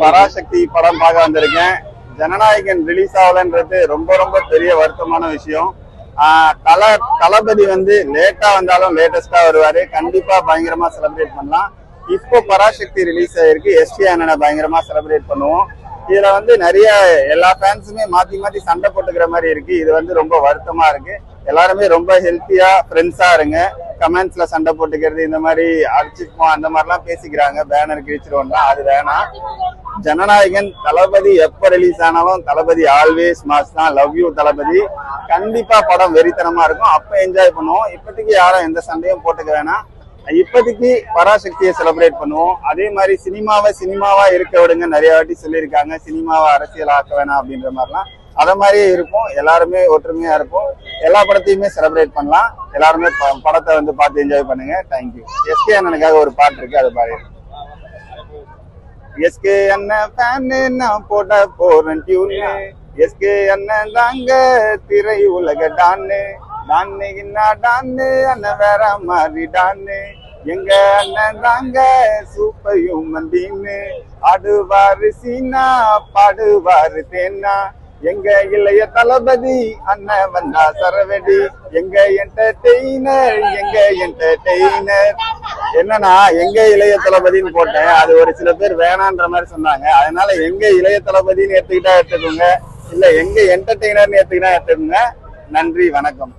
பராசக்தி படம் பார்க்க வந்திருக்கேன். ஜனநாயகன் ரிலீஸ் ஆகலன்றது ரொம்ப ரொம்ப பெரிய வருத்தமான விஷயம். தளபதி லேட்டா வந்தாலும் லேட்டஸ்டா வருவாரு. கண்டிப்பா பயங்கரமா செலிப்ரேட் பண்ணலாம். இப்போ பராசக்தி ரிலீஸ் ஆயிருக்கு. எஸ்டி அண்ணனை பயங்கரமா செலிப்ரேட் பண்ணுவோம். இதுல நிறைய எல்லா ஃபேன்ஸுமே மாத்தி மாத்தி சண்டை போட்டுக்கிற மாதிரி இருக்கு. இது ரொம்ப வருத்தமா இருக்கு. எல்லாருமே ரொம்ப ஹெல்த்தியா ஃப்ரெண்ட்ஸா இருங்க. கமெண்ட்ஸ்ல சண்டை போட்டுக்கிறது, இந்த மாதிரி அடிச்சுப்போம் அந்த மாதிரிலாம் பேசிக்கிறாங்க. பேனர் கிழிச்சிருவோம்னா அது வேணாம். ஜனநாயகன் தளபதி எப்ப ரிலீஸ் ஆனாலும் தளபதி ஆல்வேஸ் மாஸ் தான். லவ் யூ தளபதி. கண்டிப்பா படம் வெறித்தனமா இருக்கும். அப்ப என்ஜாய் பண்ணுவோம். இப்போதைக்கு யாரும் எந்த சண்டையும் போட்டுக்க வேணாம். இப்போதைக்கு பராசக்தியை செலிப்ரேட் பண்ணுவோம். அதே மாதிரி சினிமாவா இருக்க விடுங்க. நிறைய வாட்டி சொல்லியிருக்காங்க சினிமாவை அரசியல் ஆக்க வேணாம் அப்படின்ற மாதிரிலாம். அத மாதிரியே இருக்கும். எல்லாருமே ஒற்றுமையா இருப்போம். எல்லா படத்தையுமே செலிப்ரேட் பண்ணலாம். எல்லாருமே படத்தை பார்த்து என்ஜாய் பண்ணுங்க. தேங்க்யூ. எஸ்கே அண்ணனுக்காக ஒரு பாட்டு இருக்கு, அதை பாரு. எஸ்கே அண்ணன் ஃபேனு, நான் போட போறேன் டியூனு. எஸ்கே அண்ணன் தாங்க திரை உலக டான்னு. டான்னு அண்ணன் வேற மாதிரி டான்னு. எங்க அண்ணன் தாங்க சூப்பர் ஹியூமன் பீன்னு. ஆடுவாரு சீனா, பாடுவாரு தேனா. எங்க இளைய தளபதி அண்ணன் வந்தா சரவெடி. எங்க என்டர்டெய்னர், எங்க என்டர்டெய்னர். என்னன்னா எங்க இளைய தளபதினு போட்டேன். அது ஒரு சில பேர் வேணான்ற மாதிரி சொன்னாங்க. அதனால எங்க இளைய தளபதினு எடுத்துக்கிட்டா எடுத்துக்கோங்க, இல்ல எங்க என்டர்டெய்னர்னு எடுத்துக்கிட்டா எடுத்துக்கோங்க. நன்றி, வணக்கம்.